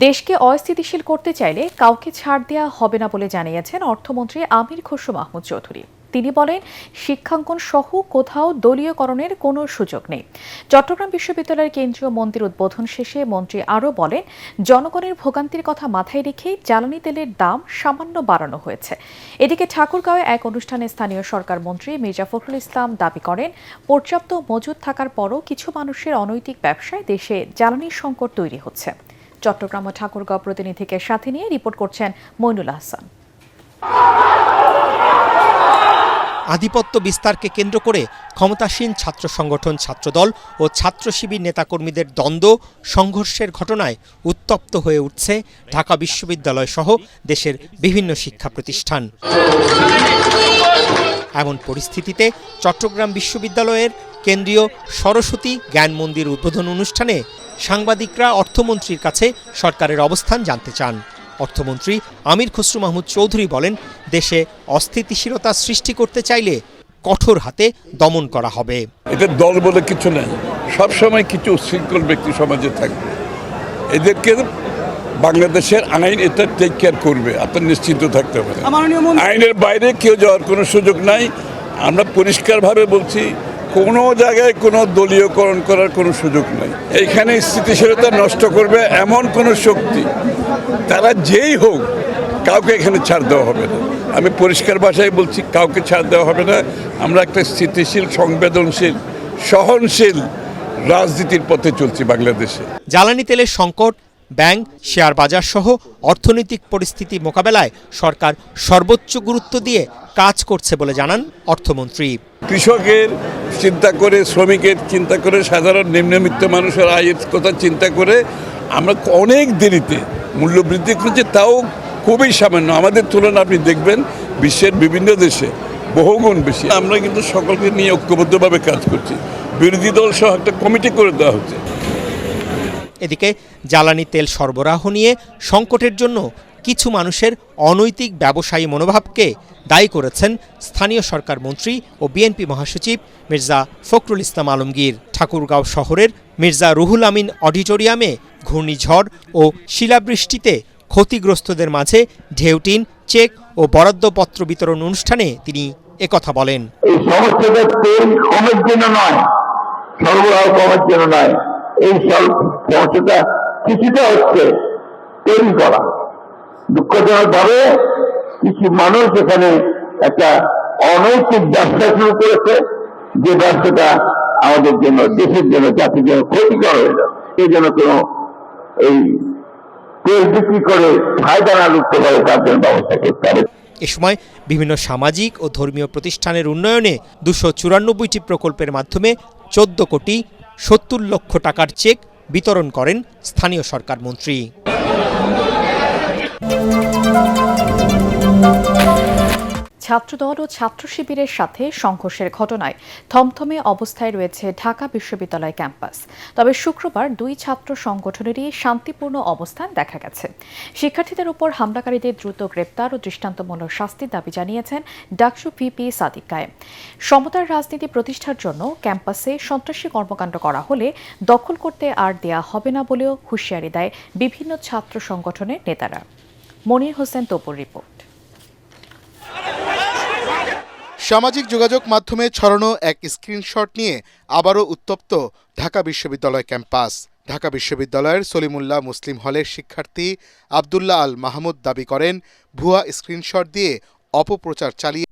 দেশকে অস্থিতিশীল করতে চাইলে কাউকে ছাড় দেওয়া হবে না বলে জানিয়েছেন অর্থমন্ত্রী আমির খসরু মাহমুদ চৌধুরী। তিনি বলেন, শিক্ষাঙ্গন সহ কোথাও দলীয়করণের কোনো সুযোগ নেই। চট্টগ্রাম বিশ্ববিদ্যালয়ের কেন্দ্রীয় মন্দির উদ্বোধন শেষে মন্ত্রী আরও বলেন, জনগণের ভোগান্তির কথা মাথায় রেখেই জ্বালানি তেলের দাম সামান্য বাড়ানো হয়েছে। এদিকে ঠাকুরগাঁওয়ে এক অনুষ্ঠানে স্থানীয় সরকার মন্ত্রী মির্জা ফখরুল ইসলাম দাবি করেন, পর্যাপ্ত মজুদ থাকার পরও কিছু মানুষের অনৈতিক ব্যবসায় দেশে জ্বালানির সংকট তৈরি হচ্ছে। চট্টগ্রাম ও ঠাকুরগাঁও প্রতিনিধিকে সাথে নিয়ে রিপোর্ট করছেন মইনুল আহসান। আধিপত্য বিস্তারকে কেন্দ্র করে ক্ষমতাসীন ছাত্র সংগঠন ছাত্রদল ও ছাত্র শিবির নেতাকর্মীদের দ্বন্দ্ব সংঘর্ষের ঘটনায় উত্তপ্ত হয়ে উঠছে ঢাকা বিশ্ববিদ্যালয় সহ দেশের বিভিন্ন শিক্ষা প্রতিষ্ঠান। এমন পরিস্থিতিতে চট্টগ্রাম বিশ্ববিদ্যালয়ের কেন্দ্রীয় সরস্বতী জ্ঞান মন্দির উদ্বোধন অনুষ্ঠানে সাংবাদিকরা অর্থমন্ত্রীর কাছে সরকারের অবস্থান জানতে চান। অর্থমন্ত্রী আমির খসরু মাহমুদ চৌধুরী বলেন, দেশে অস্থিতিশীলতা সৃষ্টি করতে চাইলে কঠোর হাতে দমন করা হবে। এটা দল বলে কিছু নাই, সবসময় কিছু উচ্ছৃঙ্খল ব্যক্তি সমাজে থাকবে। এদেরকে বাংলাদেশের আইন এটা টেক কেয়ার করবে, আপনার নিশ্চিন্ত থাকতে হবে। আইনের বাইরে কেউ যাওয়ার কোনো সুযোগ নাই। আমরা পরিষ্কারভাবে বলছি, কোনো জায়গায় কোনো দলীয়করণ করার কোনো সুযোগ নাই। এইখানে স্থিতিশীলতা নষ্ট করবে এমন কোনো শক্তি, তারা যেই হোক, কাউকে এখানে ছাড় দেওয়া হবে না। আমি পরিষ্কার ভাষায় বলছি, কাউকে ছাড় দেওয়া হবে না। আমরা একটা স্থিতিশীল, সংবেদনশীল, সহনশীল রাজনীতির পথে চলছি বাংলাদেশে। জ্বালানি তেলের সংকট, ব্যাংক, শেয়ার বাজার সহ অর্থনৈতিক পরিস্থিতি মোকাবেলায় সরকার সর্বোচ্চ গুরুত্ব দিয়ে কাজ করছে বলে জানান অর্থমন্ত্রী। কৃষকের চিন্তা করে, শ্রমিকের চিন্তা করে, সাধারণ নিম্নবিত্ত মানুষের আয়ের কথা চিন্তা করে আমরা অনেক দেরিতে মূল্যবৃদ্ধি করছি, তাও খুবই সামান্য। আমাদের তুলনা আপনি দেখবেন বিশ্বের বিভিন্ন দেশে বহুগুণ বেশি। আমরা কিন্তু সকলকে নিয়ে ঐক্যবদ্ধভাবে কাজ করছি। বিরোধী দল সহ একটা কমিটি করে দেওয়া হচ্ছে। এদিকে জ্বালানি তেল সরবরাহ নিয়ে সংকটের জন্য কিছু মানুষের অনৈতিক ব্যবসায়ী মনোভাবকে দায়ী করেছেন স্থানীয় সরকার মন্ত্রী ও বিএনপি মহাসচিব মির্জা ফখরুল ইসলাম আলমগীর। ঠাকুরগাঁও শহরের মির্জা রুহুল আমিন অডিটোরিয়ামে ঘূর্ণিঝড় ও শিলাবৃষ্টিতে ক্ষতিগ্রস্তদের মাঝে ঢেউটিন, চেক ও বরাদ্দপত্র বিতরণ অনুষ্ঠানে তিনি একথা বলেন। এই সমস্যাটা তেল কমের জন্য নয়, সরবরাহ কমার জন্য নয়, এই সমস্যাটা কিছুটা হচ্ছে তৈরি করা। দুঃখজনক ভাবে কিছু মানুষ এখানে একটা অনৈতিক ব্যবসা শুরু করেছে, যে ব্যবসাটা আমাদের জন্য, দেশের জন্য, জাতির জন্য ক্ষতিকর হয়ে যাবে। এই জন্য কোনো এই তেল বিক্রি করে ফায়দা না লুটতে পারে, তার জন্য ব্যবস্থা করতে হবে। এ সময় বিভিন্ন সামাজিক ও ধর্মীয় প্রতিষ্ঠানের উন্নয়নে 294টি প্রকল্পের মাধ্যমে 14 কোটি 70 লক্ষ টাকার চেক বিতরণ করেন স্থানীয় সরকার মন্ত্রী। ছাত্রদল ও ছাত্র শিবিরের সাথে সংঘর্ষের ঘটনায় থমথমে অবস্থায় রয়েছে ঢাকা বিশ্ববিদ্যালয় ক্যাম্পাস। তবে শুক্রবার দুই ছাত্র সংগঠনেরই শান্তিপূর্ণ অবস্থান দেখা গেছে। শিক্ষার্থীদের উপর হামলাকারীদের দ্রুত গ্রেপ্তার ও দৃষ্টান্তমূলক শাস্তির দাবি জানিয়েছেন ডাকসু ভিপি সাদিক কায়েম। সমতার রাজনীতি প্রতিষ্ঠার জন্য ক্যাম্পাসে সন্ত্রাসী কর্মকাণ্ড করা হলে দখল করতে আর দেয়া হবে না বলেও হুঁশিয়ারি দেয় বিভিন্ন ছাত্র সংগঠনের নেতারা। মনির হোসেন তপুর রিপোর্ট। সামাজিক যোগাযোগ মাধ্যমে ছড়ানো এক স্ক্রিনশট নিয়ে আবারও উত্তপ্ত ঢাকা বিশ্ববিদ্যালয় ক্যাম্পাস। ঢাকা বিশ্ববিদ্যালয়ের সলিমুল্লাহ মুসলিম হলের শিক্ষার্থী আবদুল্লাহ আল মাহমুদ দাবি করেন, ভুয়া স্ক্রিনশট দিয়ে অপপ্রচার চালিয়ে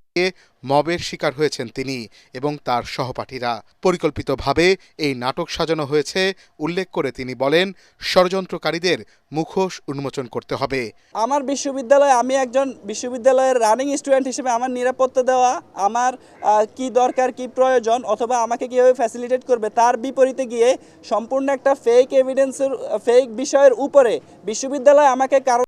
মবের শিকার হয়েছেন তিনি এবং তার সহপাঠীরা। পরিকল্পিতভাবে এই নাটক সাজানো হয়েছে উল্লেখ করে তিনি বলেন, ষড়যন্ত্রকারীদের মুখোশ উন্মোচন করতে হবে। আমার বিশ্ববিদ্যালয়ে, আমি একজন বিশ্ববিদ্যালয়ের রানিং স্টুডেন্ট হিসেবে আমার নিরাপত্তা দেওয়া, আমার কি দরকার, কি প্রয়োজন, অথবা আমাকে কীভাবে ফ্যাসিলিটেট করবে, তার বিপরীতে গিয়ে সম্পূর্ণ একটা ফেক এভিডেন্সের, ফেক বিষয়ের উপরে বিশ্ববিদ্যালয় আমাকে কারণ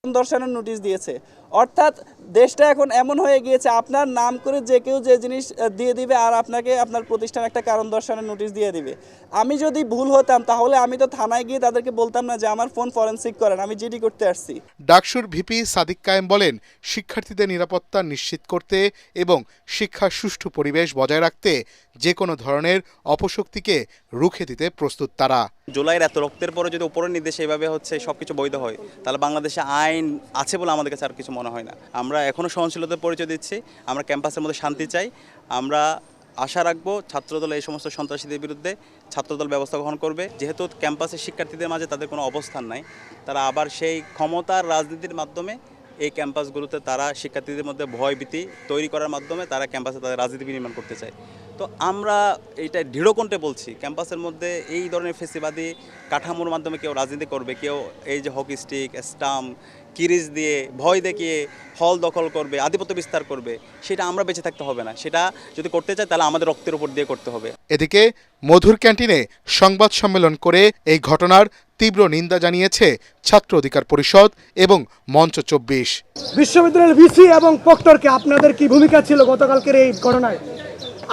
দর্শানোর নোটিশ দিয়েছে। অর্থাৎ দেশটা এখন এমন হয়ে গিয়েছে আপনার নাম করে যে কেউ যে জিনিস দিয়ে দিবে আর আপনাকে আপনার প্রতিষ্ঠান একটা কারণ দর্শানোর নোটিশ দিয়ে দিবে। আমি যদি ভুল হতাম তাহলে আমি তো থানায় গিয়ে তাদেরকে বলতাম না যে আমার ফোন ফরেনসিক করেন, আমি জিডি করতে আসছি। ডাকসুর ভিপি সাদিক কায়েম বলেন, শিক্ষার্থীদের নিরাপত্তা নিশ্চিত করতে এবং শিক্ষার সুষ্ঠু পরিবেশ বজায় রাখতে যে কোনো ধরনের অপশক্তিকে রুখে দিতে প্রস্তুত তারা। জুলাইয়ের এত রক্তের পরে যদি উপরের নির্দেশে এভাবে সবকিছু বৈধ হয়, তাহলে বাংলাদেশে আইন আছে বলে আমাদের কাছে আর কিছু মনে হয় না। আমরা এখনও সহনশীলতার পরিচয় দিচ্ছি, আমরা ক্যাম্পাসের মধ্যে শান্তি চাই। আমরা আশা রাখবো ছাত্রদল এই সমস্ত সন্ত্রাসীদের বিরুদ্ধে ছাত্রদল ব্যবস্থা গ্রহণ করবে। যেহেতু ক্যাম্পাসের শিক্ষার্থীদের মাঝে তাদের কোনো অবস্থান নাই, তারা আবার সেই ক্ষমতার রাজনীতির মাধ্যমে এই ক্যাম্পাসগুলোতে তারা শিক্ষার্থীদের মধ্যে ভয়ভীতি তৈরি করার মাধ্যমে তারা ক্যাম্পাসে তাদের রাজনীতি বিনির্মাণ করতে চায়। তো আমরা এইটা দৃঢ়কণ্ঠে বলছি, ক্যাম্পাসের মধ্যে এই ধরনের ফেসিবাদী কাঠামোর মাধ্যমে কেউ রাজনীতি করবে, কেউ এই যে হকি স্টিক, স্টাম্প, কিরিজ দিয়ে ভয় দেখিয়ে হল দখল করবে, আধিপত্য বিস্তার করবে, সেটা আমরা বেঁচে থাকতে হবে না। সেটা যদি করতে চাই তাহলে আমাদের রক্তের উপর দিয়ে করতে হবে। এদিকে মধুর ক্যান্টিনে সংবাদ সম্মেলন করে এই ঘটনার তীব্র নিন্দা জানিয়েছে ছাত্র অধিকার পরিষদ এবং মঞ্চ 24। বিশ্ববিদ্যালয়ের ভিসি এবং প্রক্টরকে আপনাদের কি ভূমিকা ছিল গতকালকের এই ঘটনায়?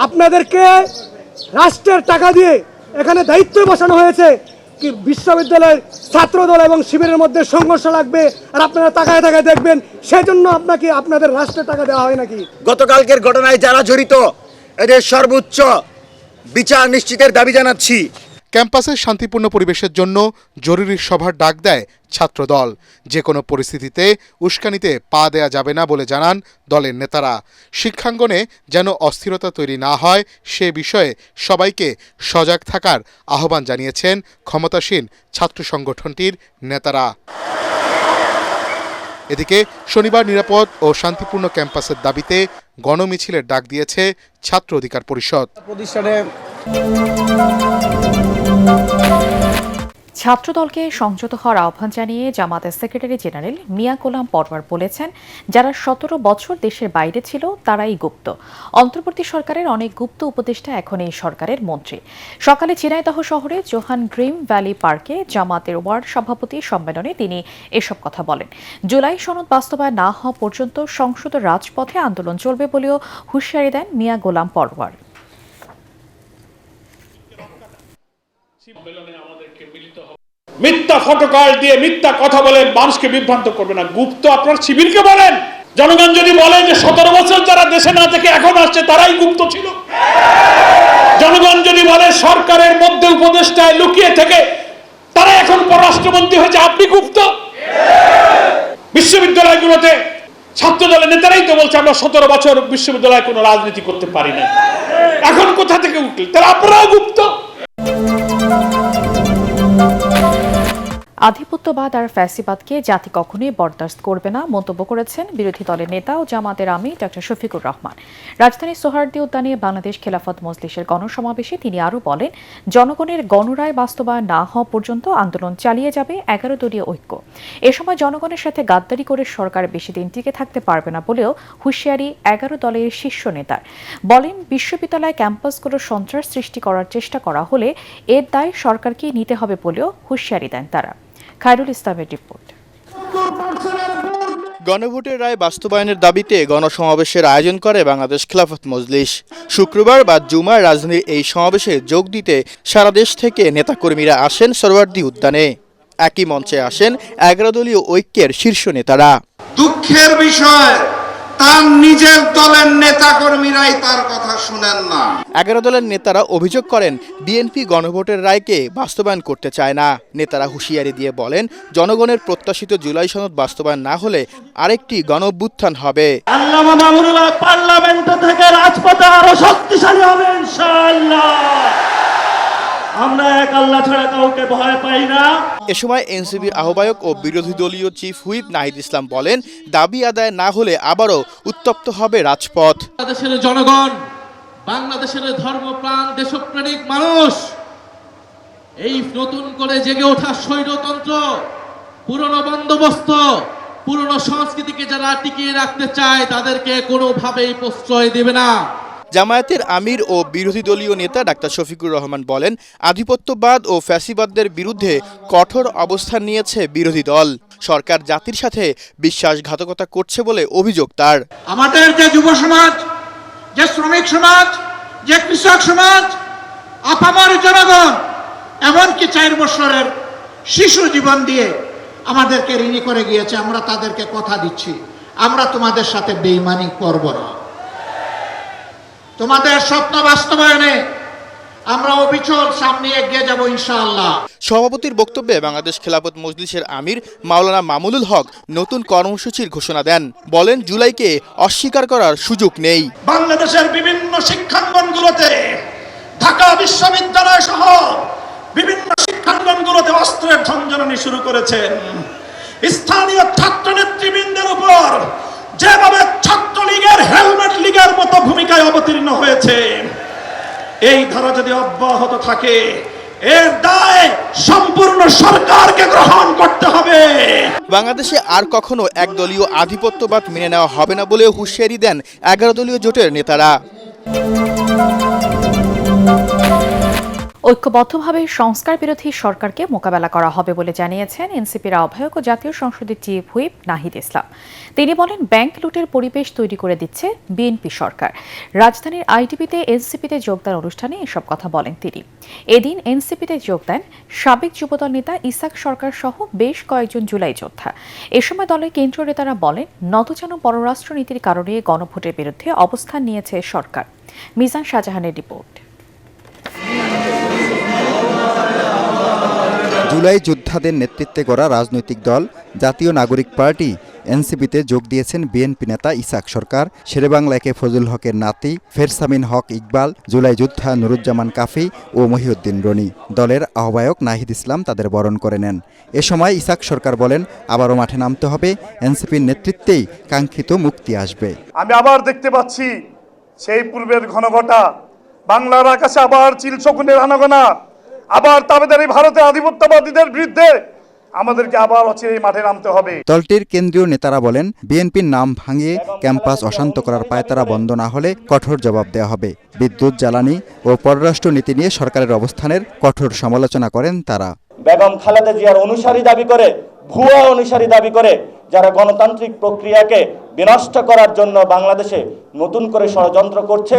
আপনাদেরকে রাষ্ট্রের টাকা দিয়ে এখানে দায়িত্ব বসানো হয়েছে কি বিশ্ববিদ্যালয়ের ছাত্রদল এবং শিবিরের মধ্যে সংঘর্ষ লাগবে আর আপনারা তাকায় তাকায় দেখবেন, সেজন্য আপনাকে আপনাদের রাষ্ট্রের টাকা দেওয়া হয় নাকি? গতকালকের ঘটনায় যারা জড়িত এদের সর্বোচ্চ বিচার নিশ্চিতের দাবি জানাচ্ছি। ক্যাম্পাসের শান্তিপূর্ণ পরিবেশের জন্য জরুরি সভার ডাক দেয় ছাত্রদল। যে কোনো পরিস্থিতিতে উস্কানিতে পা দেয়া যাবে না বলে জানান দলের নেতারা। শিক্ষাঙ্গনে যেন অস্থিরতা তৈরি না হয় সে বিষয়ে সবাইকে সজাগ থাকার আহ্বান জানিয়েছেন ক্ষমতাসীন ছাত্র সংগঠনটির নেতারা। এদিকে শনিবার নিরাপদ ও শান্তিপূর্ণ ক্যাম্পাসের দাবিতে গণমিছিলের ডাক দিয়েছে ছাত্র অধিকার পরিষদ। ছাত্রদলকে সংযত হওয়ার আহ্বান জানিয়ে জামাতের সেক্রেটারি জেনারেল মিয়া গোলাম পরওয়ার বলেছেন, যারা 17 বছর দেশের বাইরে ছিল তারাই গুপ্ত। অন্তর্বর্তী সরকারের অনেক গুপ্ত উপদেষ্টা এখন এই সরকারের মন্ত্রী। সকালে ঝিনাইদহ শহরে জোহান ড্রিম ভ্যালি পার্কে জামাতের ওয়ার্ড সভাপতি সম্মেলনে তিনি এসব কথা বলেন। জুলাই সনদ বাস্তবায়ন না হওয়া পর্যন্ত সংসদ রাজপথে আন্দোলন চলবে বলেও হুঁশিয়ারি দেন মিয়া গোলাম পরওয়ার। মিথ্যা ফটোকার্ড দিয়ে মিথ্যা কথা বলে মানুষকে বিভ্রান্ত করবে না। গুপ্ত আপনার শিবিরকে বলেন। জনগণ যদি বলে যে 17 বছর যারা দেশে না থেকে এখন আসছে তারাই গুপ্ত ছিল, জনগণ যদি বলে সরকারের মধ্যে উপদেষ্টায় লুকিয়ে থেকে তারা এখন পররাষ্ট্রমন্ত্রী হয়েছে, আপনি গুপ্ত। বিশ্ববিদ্যালয়গুলোতে ছাত্রদলের নেতারাই তো বলছে আমরা 17 বছর বিশ্ববিদ্যালয়ে কোনো রাজনীতি করতে পারি না, এখন কোথা থেকে উঠল? তাহলে আপনারাও গুপ্ত। আধিপত্যবাদ আর ফ্যাসিবাদকে জাতি কখনোই বরদাস্ত করবে না মন্তব্য করেছেন বিরোধী দলের নেতা ও জামাতের আমির ডক্টর শফিকুর রহমান। রাজধানীর সোহরাওয়ার্দী উদ্যানে বাংলাদেশ খেলাফত মজলিসের গণসমাবেশে তিনি আরও বলেন, জনগণের গণরায় বাস্তবায়ন না হওয়া পর্যন্ত আন্দোলন চালিয়ে যাবে 11 দলীয় ঐক্য। এ সময় জনগণের সাথে গাদ্দারি করে সরকার বেশি দিন টিকে থাকতে পারবে না বলেও হুঁশিয়ারি 11 দলের শীর্ষ নেতার। বলেন, বিশ্ববিদ্যালয় ক্যাম্পাসগুলো সন্ত্রাস সৃষ্টি করার চেষ্টা করা হলে এর দায় সরকারকেই নিতে হবে বলেও হুঁশিয়ারি দেন তারা। খায়রুল ইসলামের রিপোর্ট। গণভোটের রায় বাস্তবায়নের দাবিতে গণসমাবেশের আয়োজন করে বাংলাদেশ খেলাফত মজলিস। শুক্রবার বা জুমার রাজধানীর এই সমাবেশে যোগ দিতে সারা দেশ থেকে নেতাকর্মীরা আসেন সোহরাওয়ার্দী উদ্যানে। একই মঞ্চে আসেন 11 দলীয় ঐক্যের শীর্ষ নেতারা। দুঃখের বিষয়, তার নিজের দলের নেতাকর্মীরাই তার কথা শুনেন না। 11 দলের নেতারা অভিযোগ করেন, বিএনপি গণভোটের রায়কে বাস্তবায়ন করতে চায় না। নেতারা হুঁশিয়ারি দিয়ে বলেন, জনগণের প্রত্যাশিত জুলাই সনদ বাস্তবায়ন না হলে আরেকটি গণঅভ্যুত্থান হবে। আল্লামা মামুনুল্লাহ পার্লামেন্ট থেকে রাজপথে আরো শক্তিশালী হবে ইনশাআল্লাহ। আমরা এক আল্লাহ ছাড়া কাউকে ভয় পাই না। এ সময় এনসিপির আহ্বায়ক ও বিরোধী দলীয় চিফ হুইপ নাহিদ ইসলাম বলেন, দাবি আদায় না হলে আবারও উত্তপ্ত হবে রাজপথ। বাংলাদেশের জনগণ, বাংলাদেশের ধর্মপ্রাণ দেশপ্রেমিক মানুষ এই নতুন করে জেগে ওঠা স্বৈরতন্ত্র, পুরনো বন্দোবস্ত, পুরনো সংস্কৃতিকে যারা টিকিয়ে রাখতে চায় তাদেরকে কোনোভাবেই প্রশ্রয় দেবে না। জামায়াতের আমির ও বিরোধী দলীয় নেতা ডাক্তার শফিকুর রহমান বলেন, আধিপত্যবাদ ও ফ্যাসিবাদদের বিরুদ্ধে কঠোর অবস্থান নিয়েছে বিরোধী দল। সরকার জাতির সাথে বিশ্বাসঘাতকতা করছে বলে অভিযোগ তার। আমাদের যে যুব সমাজ, যে শ্রমিক সমাজ, যে কৃষক সমাজ, আপামর জনগণ, এমনকি 4 বছরের শিশু জীবন দিয়ে আমাদেরকে ঋণী করে গিয়েছে। আমরা তাদেরকে কথা দিচ্ছি, আমরা তোমাদের সাথে বেঈমানি করব না। তোমাদের স্বপ্ন বাস্তবায়নে আমরা অবিচল সামনে এগিয়ে যাব ইনশাআল্লাহ। সভাপতির বক্তব্যে বাংলাদেশ খেলাফত মজলিসের আমির মাওলানা মামুনুল হক নতুন কর্মসূচির ঘোষণা দেন। বলেন, জুলাইকে অস্বীকার করার সুযোগ নেই। বাংলাদেশের বিভিন্ন শিক্ষাঙ্গনগুলোতে, ঢাকা বিশ্ববিদ্যালয় সহ বিভিন্ন শিক্ষাঙ্গনগুলোতে অস্ত্রের ঝঞ্ঝনানি শুরু করেছেন। স্থানীয় ছাত্র নেতৃবৃন্দের উপর যেভাবে ছাত্রলীগের হেলমেট লীগের মতো ভূমিকায় অবতীর্ণ হয়েছে, এই ধারা যদি অব্যাহত থাকে এর দায় সম্পূর্ণ সরকারকে গ্রহণ করতে হবে। বাংলাদেশে আর কখনো একদলীয় আধিপত্যবাদ মেনে নেওয়া হবে না বলেও হুঁশিয়ারি দেন 11 দলীয় জোটের নেতারা। ঐক্যবদ্ধভাবে সংস্কার বিরোধী সরকারকে মোকাবেলা করা হবে বলে জানিয়েছেন এনসিপির আহ্বায়ক ও জাতীয় সংসদের চিফ হুইপ নাহিদ ইসলাম। তিনি বলেন, ব্যাংক লুটের পরিবেশ তৈরি করে দিচ্ছে বিএনপি সরকার। রাজধানীর আইটিবিতে এনসিপিতে যোগদান অনুষ্ঠানে এসব কথা বলেন তিনি। এদিন এনসিপিতে যোগ দেন সাবেক যুবদল নেতা ইসাক সরকার সহ বেশ কয়েকজন জুলাই যোদ্ধা। এ সময় দলের কেন্দ্রীয় নেতারা বলেন, নতজানু পররাষ্ট্রনীতির কারণে গণভোটের বিরুদ্ধে অবস্থান নিয়েছে সরকার। মিজান শাহজাহানের রিপোর্ট। জুলাই যোদ্ধাদের নেতৃত্বে গড়া রাজনৈতিক দল জাতীয় নাগরিক পার্টি এনসিপিতে যোগ দিয়েছেন বিএনপি নেতা ইসাক সরকার, শেরেবাংলা একে ফজলুল হকের নাতি ফেরসামিন হক ইকবাল, জুলাই যোদ্ধা নুরুজ্জামান কাফি ও মহিউদ্দিন রনি। দলের আহ্বায়ক নাহিদ ইসলাম তাদের বরণ করে নেন। এ সময় ইসাক সরকার বলেন, আবারও মাঠে নামতে হবে, এনসিপির নেতৃত্বেই কাঙ্ক্ষিত মুক্তি আসবে। আমি আবার দেখতে পাচ্ছি সেই পূর্বের ঘনঘটা বাংলার আকাশে আবার চিলশকুনের আনাগোনা, আবার তাবেদারি ভারতের আধিপত্যবাদীদের বিরুদ্ধে আমাদেরকে আবার অচিরেই মাঠে নামতে হবে। দলটির কেন্দ্রীয় নেতারা বলেন, বিএনপির নাম ভাঙিয়ে ক্যাম্পাস অশান্ত করার পায়তারা বন্ধ না হলে কঠোর জবাব দেওয়া হবে। বিদ্যুৎ, জ্বালানি ও পররাষ্ট্র নীতি নিয়ে সরকারের অবস্থানের কঠোর সমালোচনা করেন তারা। বেগম খালেদা জিয়ার অনুসারী দাবি করে, ভুয়া অনুসারী দাবি করে যারা গণতান্ত্রিক প্রক্রিয়াকে বিনষ্ট করার জন্য বাংলাদেশে নতুন করে ষড়যন্ত্র করছে,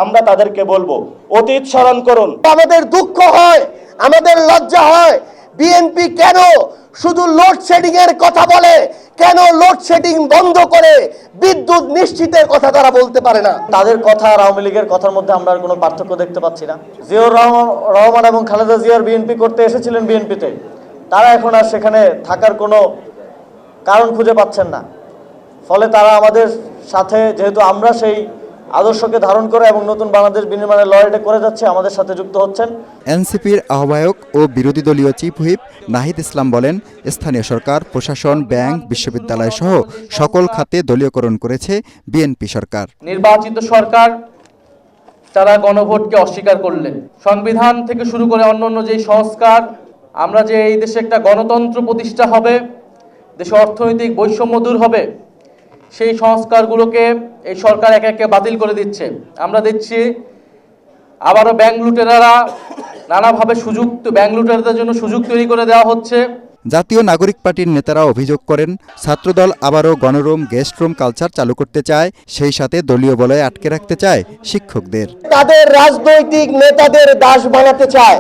আমরা তাদেরকে বলবো, অতীত স্মরণ করুন। আমাদের দুঃখ হয়, আমাদের লজ্জা হয়, বিএনপি কেন শুধু লোডশেডিং এর কথা বলে, কেন লোডশেডিং বন্ধ করে বিদ্যুৎ নিশ্চিতের কথা তারা বলতে পারে না। তাদের কথা আর আওয়ামী লীগের কথার মধ্যে আমরা আর কোনো পার্থক্য দেখতে পাচ্ছি না। জিয়াউর রহমান এবং খালেদা জিয়ার বিএনপি করতে এসেছিলেন বিএনপিতে, তারা এখন আর সেখানে থাকার কোনো কারণ খুঁজে পাচ্ছেন না। ফলে তারা আমাদের সাথে, যেহেতু আমরা সেই আদর্শকে ধারণ করে এবং নতুন বাংলাদেশ বিনির্মাণের লড়াইটা করে যাচ্ছে, আমাদের সাথে যুক্ত হচ্ছেন। এনসিপির আহ্বায়ক ও বিরোধী দলীয় চিফ হুইপ নাহিদ ইসলাম বলেন, স্থানীয় সরকার, প্রশাসন, ব্যাংক, বিশ্ববিদ্যালয় সহ সকল খাতে দলীয়করণ করেছে বিএনপি সরকার। নির্বাচিত সরকার তারা গণভোটকে অস্বীকার করলেন। সংবিধান থেকে শুরু করে অন্যান্য যে সংস্কার, আমরা যে এই দেশে একটা গণতন্ত্র প্রতিষ্ঠা হবে, দেশে অর্থনৈতিক বৈষম্য দূর হবে, সেই সংস্কারগুলোকে এই সরকার একে একে বাতিল করে দিচ্ছে। আমরা দেখছি আবারও ব্যাংক লুটেরারা নানাভাবে ব্যাংক লুটেরাদের জন্য সুযোগ তৈরি করে দেওয়া হচ্ছে। জাতীয় নাগরিক পার্টির নেতারা অভিযোগ করেন, ছাত্রদল আবারও গণরুম, গেস্ট রুম কালচার চালু করতে চায়, সেই সাথে দলীয় বলয়ে আটকে রাখতে চায় শিক্ষকদের। তাদের রাজনৈতিক নেতাদের দাস বানাতে চায়।